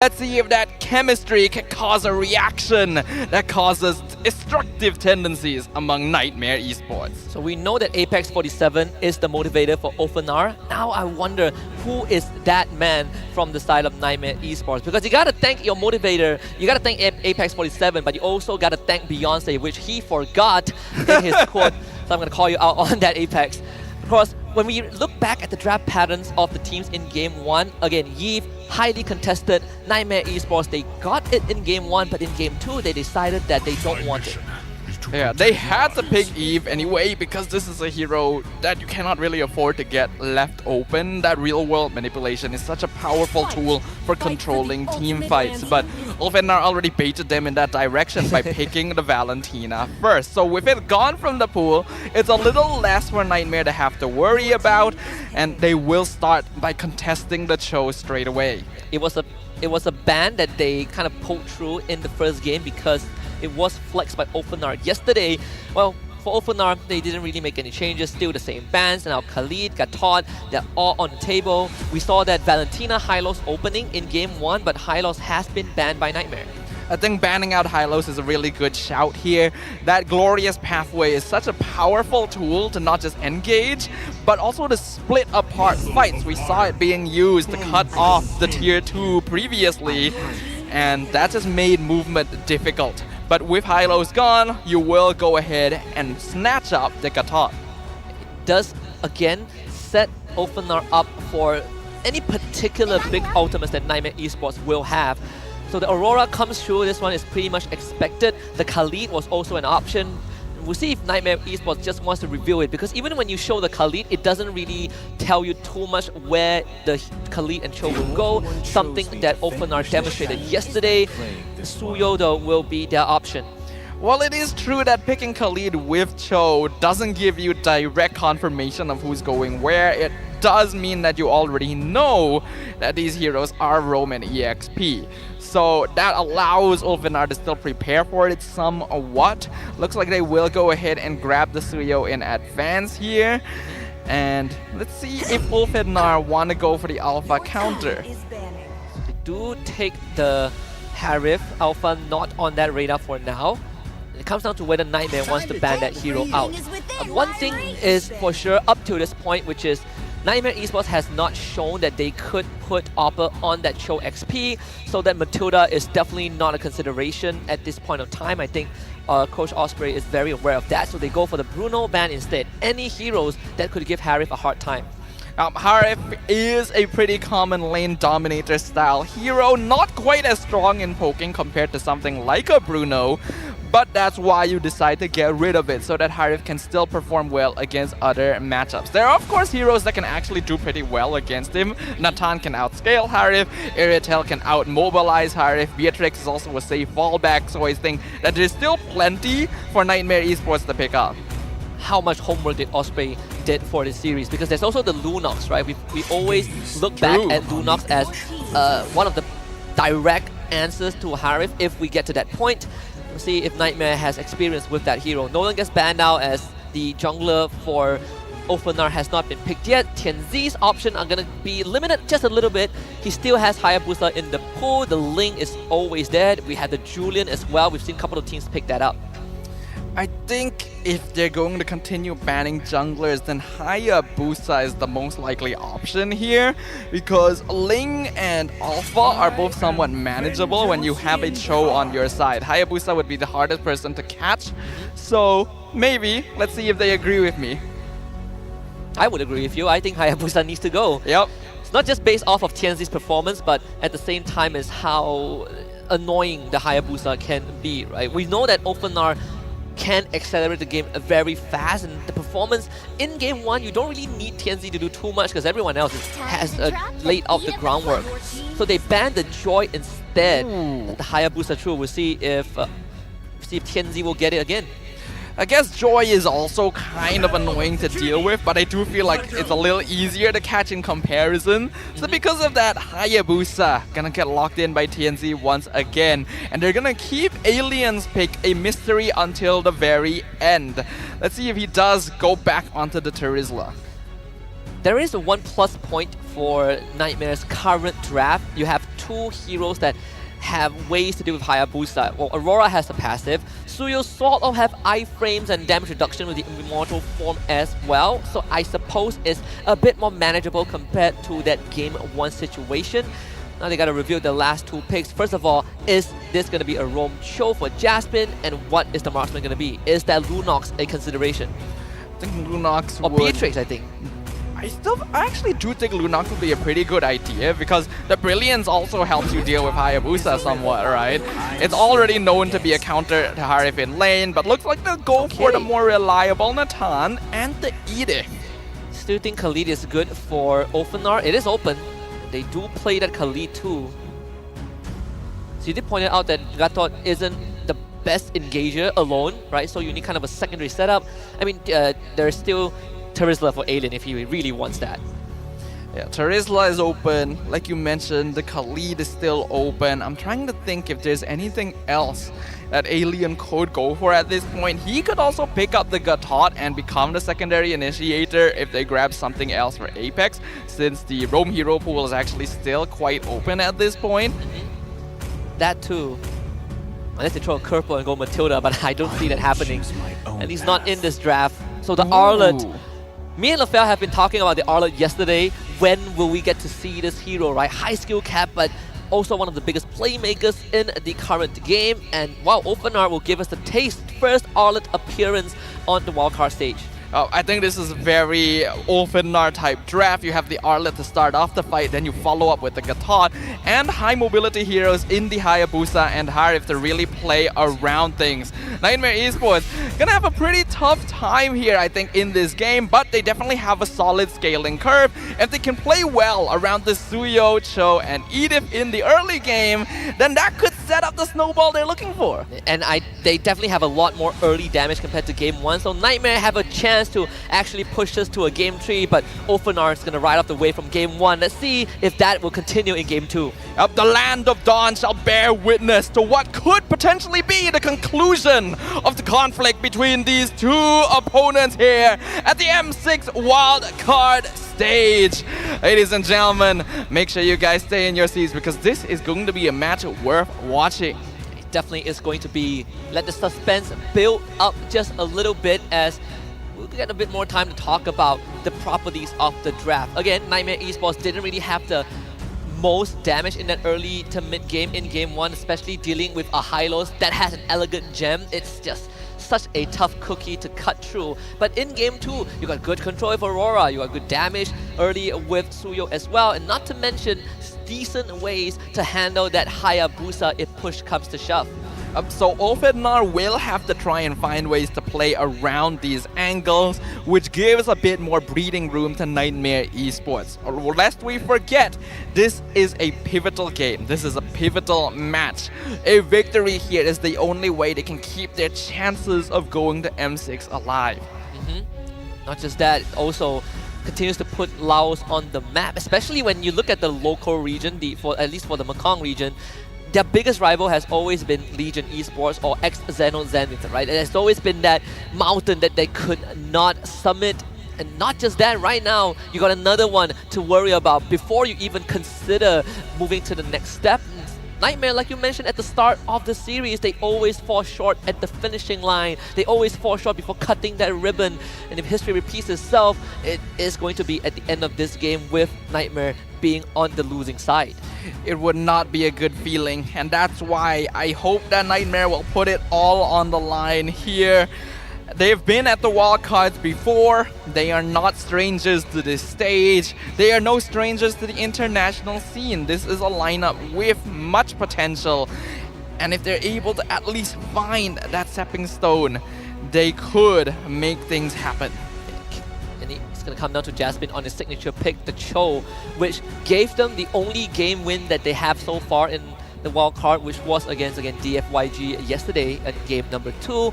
Let's see if that chemistry can cause a reaction that causes destructive tendencies among Nightmare Esports. So we know that Apex 47 is the motivator for Ofenar. Now I wonder who is that man from the side of Nightmare Esports, because you gotta thank your motivator, you gotta thank Apex 47, but you also gotta thank Beyonce, which he forgot in his quote. So I'm gonna call you out on that, Apex. Because when we look back at the draft patterns of the teams in Game 1, again, Yves, highly contested. Nightmare Esports, they got it in Game 1, but in Game 2, they decided that they don't want it. Yeah, they had to pick Eve anyway because this is a hero that you cannot really afford to get left open. That real-world manipulation is such a powerful tool for controlling team fights, but Ofenar already baited them in that direction by picking the Valentina first. So with it gone from the pool, it's a little less for Nightmare to have to worry about, and they will start by contesting the Cho straight away. It was a ban that they kind of pulled through in the first game because it was flexed by Ofenar yesterday. Well, for Ofenar, they didn't really make any changes, still the same bans. And now Khalid, Gatot, they're all on the table. We saw that Valentina Hylos opening in Game 1, but Hylos has been banned by Nightmare. I think banning out Hylos is a really good shout here. That Glorious Pathway is such a powerful tool to not just engage, but also to split apart fights. We saw it being used to cut off the Tier 2 previously, and that just made movement difficult. But with Hylos gone, you will go ahead and snatch up the Gatot. It does, again, set Ofenar up for any particular big ultimates that Nightmare Esports will have. So the Aurora comes through, this one is pretty much expected. The Khalid was also an option. We'll see if Nightmare Esports just wants to reveal it, because even when you show the Khalid, it doesn't really tell you too much where the Khalid and Cho will go. Something that Ofenar demonstrated yesterday. Suyo, though, will be their option. Well, it is true that picking Khalid with Cho doesn't give you direct confirmation of who's going where. It does mean that you already know that these heroes are Roman EXP. So that allows Ofenar to still prepare for it somewhat. Looks like they will go ahead and grab the Suyo in advance here. And let's see if Ofenar want to go for the Alpha counter. They do take the Harif Alpha, not on that radar for now. It comes down to whether Nightmare wants to ban that hero out. One thing is for sure up to this point, which is Nightmare Esports has not shown that they could put Oppa on that Cho XP, so that Matilda is definitely not a consideration at this point of time. I think Coach Osprey is very aware of that, so they go for the Bruno ban instead. Any heroes that could give Harif a hard time. Harif is a pretty common lane dominator style hero, not quite as strong in poking compared to something like a Bruno, but that's why you decide to get rid of it, so that Harif can still perform well against other matchups. There are of course heroes that can actually do pretty well against him. Natan can outscale Harif, Iritel can outmobilize Harif, Beatrix is also a safe fallback, so I think that there's still plenty for Nightmare Esports to pick up. How much homework did Osprey did for this series? Because there's also the Lunox, right? We always look back at Lunox as one of the direct answers to Harif if we get to that point. We'll see if Nightmare has experience with that hero. Nolan gets banned now as the jungler for Ofenar has not been picked yet. Tianzi's option are going to be limited just a little bit. He still has Hayabusa in the pool. The Ling is always there. We had the Julian as well. We've seen a couple of teams pick that up. I think if they're going to continue banning junglers, then Hayabusa is the most likely option here, because Ling and Alpha are both somewhat manageable when you have a Cho on your side. Hayabusa would be the hardest person to catch, so maybe, let's see if they agree with me. I would agree with you. I think Hayabusa needs to go. Yep. It's not just based off of Tianzi's performance, but at the same time is how annoying the Hayabusa can be, right? We know that Ofenar can accelerate the game very fast, and the performance in Game 1, you don't really need Tianzi to do too much because everyone else has laid out the groundwork. So they banned the Joy instead. The Hayabusa True. We'll see if Tianzi will get it again. I guess Joy is also kind of annoying to deal with, but I do feel like it's a little easier to catch in comparison. So because of that, Hayabusa gonna get locked in by TNZ once again, and they're gonna keep Alien's pick a mystery until the very end. Let's see if he does go back onto the Terizla. There is a 1+ point for Nightmare's current draft. You have two heroes that have ways to deal with Hayabusa. Well, Aurora has the passive. Suyo sort of have iframes and damage reduction with the Immortal form as well. So I suppose it's a bit more manageable compared to that Game 1 situation. Now they gotta reveal the last two picks. First of all, is this gonna be a roam show for Jaspin? And what is the marksman gonna be? Is that Lunox a consideration? I think Lunox Or would... Beatrix, I think. I actually do think Lunox would be a pretty good idea because the Brilliance also helps you deal with Hayabusa somewhat, right? It's already known to be a counter to Harif in lane, but looks like they'll go for the more reliable Natan and the Edith. Still think Khalid is good for Ophenar. It is open. They do play that Khalid too. So you did point out that Gatot isn't the best engager alone, right? So you need kind of a secondary setup. I mean, there's still Terizla for Alien if he really wants that. Yeah, Terizla is open. Like you mentioned, the Khalid is still open. I'm trying to think if there's anything else that Alien could go for at this point. He could also pick up the Gatot and become the secondary initiator if they grab something else for Apex, since the roam hero pool is actually still quite open at this point. That too. Unless they throw a curveball and go Matilda, but I don't see that happening. And he's not in this draft. So the Arlet. Me and LaFell have been talking about the Arlet yesterday. When will we get to see this hero, right? High skill cap, but also one of the biggest playmakers in the current game. And wow, Ophenar will give us the taste. First Arlet appearance on the wildcard stage. I think this is a very Ophenar type draft. You have the Arlet to start off the fight, then you follow up with the Gatot and high mobility heroes in the Hayabusa and Harif to really play around things. Nightmare Esports gonna have a pretty tough time here, I think, in this game, but they definitely have a solid scaling curve. If they can play well around the Suyo, Cho, and Edith in the early game, then that could set up the snowball they're looking for. And they definitely have a lot more early damage compared to Game 1, so Nightmare have a chance to actually push us to a Game 3, but Ophenar is going to ride off the way from Game 1. Let's see if that will continue in Game 2. The land of Dawn shall bear witness to what could potentially be the conclusion of the conflict between these two opponents here at the M6 Wild Card stage. Ladies and gentlemen, make sure you guys stay in your seats because this is going to be a match worth watching. It definitely is going to be. Let the suspense build up just a little bit as we'll get a bit more time to talk about the properties of the draft. Again, Nightmare Esports didn't really have the most damage in that early to mid game in Game 1, especially dealing with a Hylos that has an elegant gem. It's just such a tough cookie to cut through. But in Game 2, you got good control of Aurora, you got good damage early with Suyo as well, and not to mention decent ways to handle that Hayabusa if push comes to shove. So Ophenar will have to try and find ways to play around these angles, which gives a bit more breathing room to Nightmare Esports. Or lest we forget, this is a pivotal game. This is a pivotal match. A victory here is the only way they can keep their chances of going to M6 alive. Not just that, it also continues to put Laos on the map, especially when you look at the local region, at least for the Mekong region. Their biggest rival has always been Legion Esports or ex-Xeno Zenith, right? There's always been that mountain that they could not summit. And not just that, right now, you got another one to worry about before you even consider moving to the next step. Nightmare, like you mentioned at the start of the series, they always fall short at the finishing line. They always fall short before cutting that ribbon. And if history repeats itself, it is going to be at the end of this game with Nightmare being on the losing side. It would not be a good feeling, and that's why I hope that Nightmare will put it all on the line here. They've been at the wildcards before. They are not strangers to this stage. They are no strangers to the international scene. This is a lineup with much potential. And if they're able to at least find that stepping stone, they could make things happen. And it's going to come down to Jaspin on his signature pick, the Cho, which gave them the only game win that they have so far in the wildcard, which was against, again, DFYG yesterday at game number 2.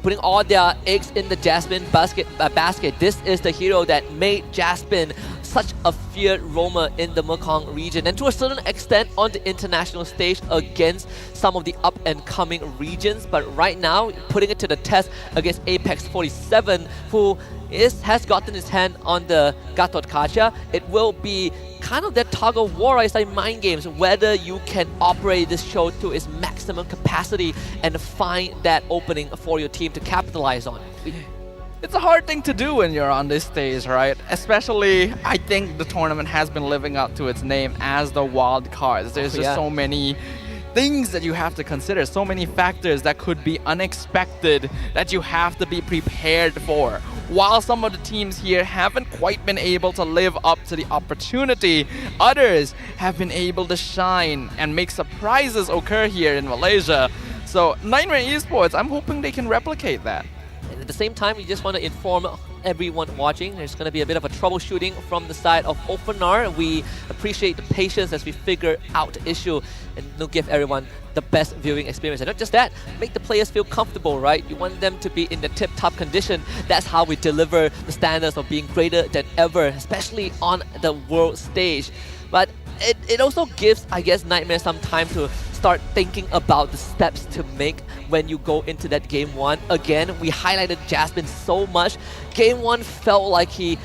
Putting all their eggs in the Jaspin basket. This is the hero that made Jaspin such a feared roamer in the Mekong region, and to a certain extent on the international stage against some of the up-and-coming regions. But right now, putting it to the test against Apex 47, who has gotten his hand on the Gatot Kaca, it will be kind of that tug of war. It's like mind games, whether you can operate this show to its maximum capacity and find that opening for your team to capitalize on. It's a hard thing to do when you're on this stage, right? Especially, I think the tournament has been living up to its name as the wild cards. There's just so many things that you have to consider, so many factors that could be unexpected that you have to be prepared for. While some of the teams here haven't quite been able to live up to the opportunity, others have been able to shine and make surprises occur here in Malaysia. So Nightmare Esports, I'm hoping they can replicate that. And at the same time, we just want to inform everyone watching, there's going to be a bit of a troubleshooting from the side of Openar. We appreciate the patience as we figure out the issue and give everyone the best viewing experience. And not just that, make the players feel comfortable, right? You want them to be in the tip-top condition. That's how we deliver the standards of being greater than ever, especially on the world stage. But it also gives, I guess, Nightmare some time to start thinking about the steps to make when you go into that game one. Again, we highlighted Jasmine so much. Game one felt like he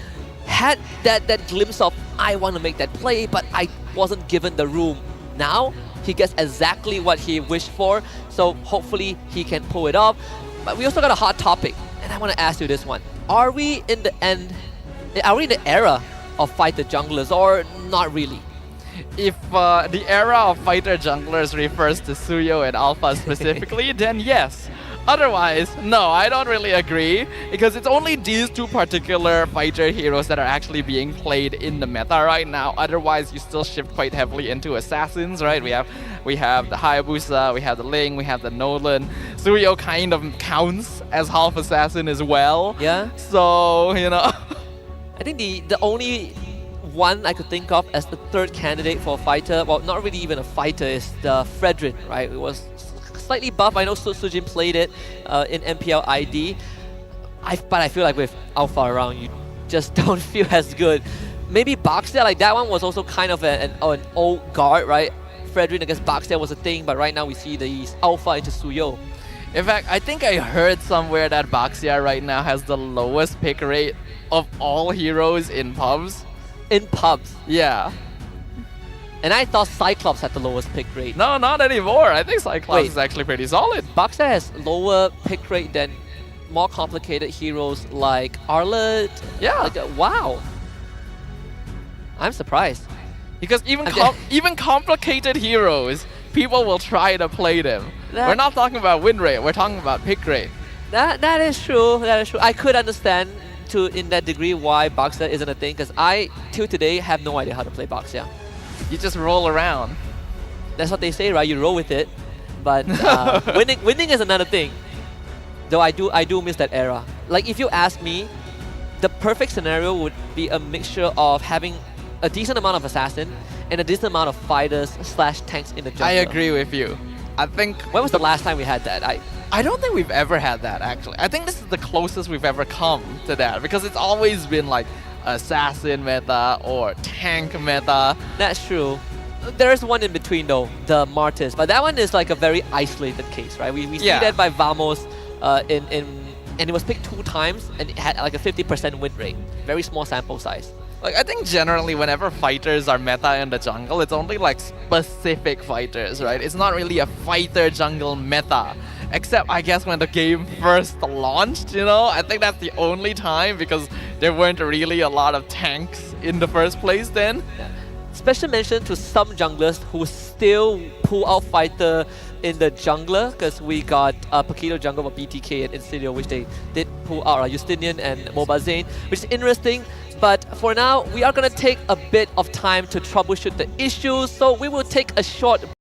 had that glimpse of, I want to make that play, but I wasn't given the room. Now, he gets exactly what he wished for, so hopefully he can pull it off. But we also got a hot topic, and I want to ask you this one. Are we in the era of fighter junglers, or not really? If the era of fighter junglers refers to Suyo and Alpha specifically, then yes. Otherwise, no, I don't really agree, because it's only these two particular fighter heroes that are actually being played in the meta right now. Otherwise, you still shift quite heavily into assassins, right? We have the Hayabusa, we have the Ling, we have the Nolan. Suyo kind of counts as half assassin as well. Yeah. So, you know. I think the only one I could think of as the third candidate for a fighter, well, not really even a fighter, is the Fredrin, right? It was slightly buff. I know Sujin played it in MPL ID, but I feel like with Alpha around, you just don't feel as good. Maybe Boxer, like that one was also kind of an old guard, right? Fredrin against Boxer was a thing, but right now we see the Alpha into Suyo. In fact, I think I heard somewhere that Baxia right now has the lowest pick rate of all heroes in pubs. In pubs? Yeah. And I thought Cyclops had the lowest pick rate. No, not anymore. I think Cyclops is actually pretty solid. Boxer has lower pick rate than more complicated heroes like Arlet. Yeah. Wow. I'm surprised. Because even complicated heroes, people will try to play them. We're not talking about win rate, we're talking about pick rate. That is true. That is true. I could understand in that degree why Boxer isn't a thing, because I, till today, have no idea how to play Boxer. You just roll around. That's what they say, right? You roll with it. But winning is another thing. Though I do miss that era. Like, if you ask me, the perfect scenario would be a mixture of having a decent amount of assassin and a decent amount of fighters / tanks in the jungle. I agree with you. I think... When was the last time we had that? I don't think we've ever had that, actually. I think this is the closest we've ever come to that, because it's always been like assassin meta or tank meta. That's true. There's one in between though, the Martyrs, but that one is like a very isolated case, right? We see that by Vamos and it was picked 2 times and it had like a 50% win rate. Very small sample size. Like, I think generally whenever fighters are meta in the jungle, it's only like specific fighters, right? It's not really a fighter jungle meta. Except, I guess, when the game first launched, you know? I think that's the only time, because there weren't really a lot of tanks in the first place then. Yeah. Special mention to some junglers who still pull out fighter in the jungler, because we got Paquito jungle for BTK and Insidio, which they did pull out, Justinian and Mobazane, which is interesting. But for now, we are going to take a bit of time to troubleshoot the issues, so we will take a short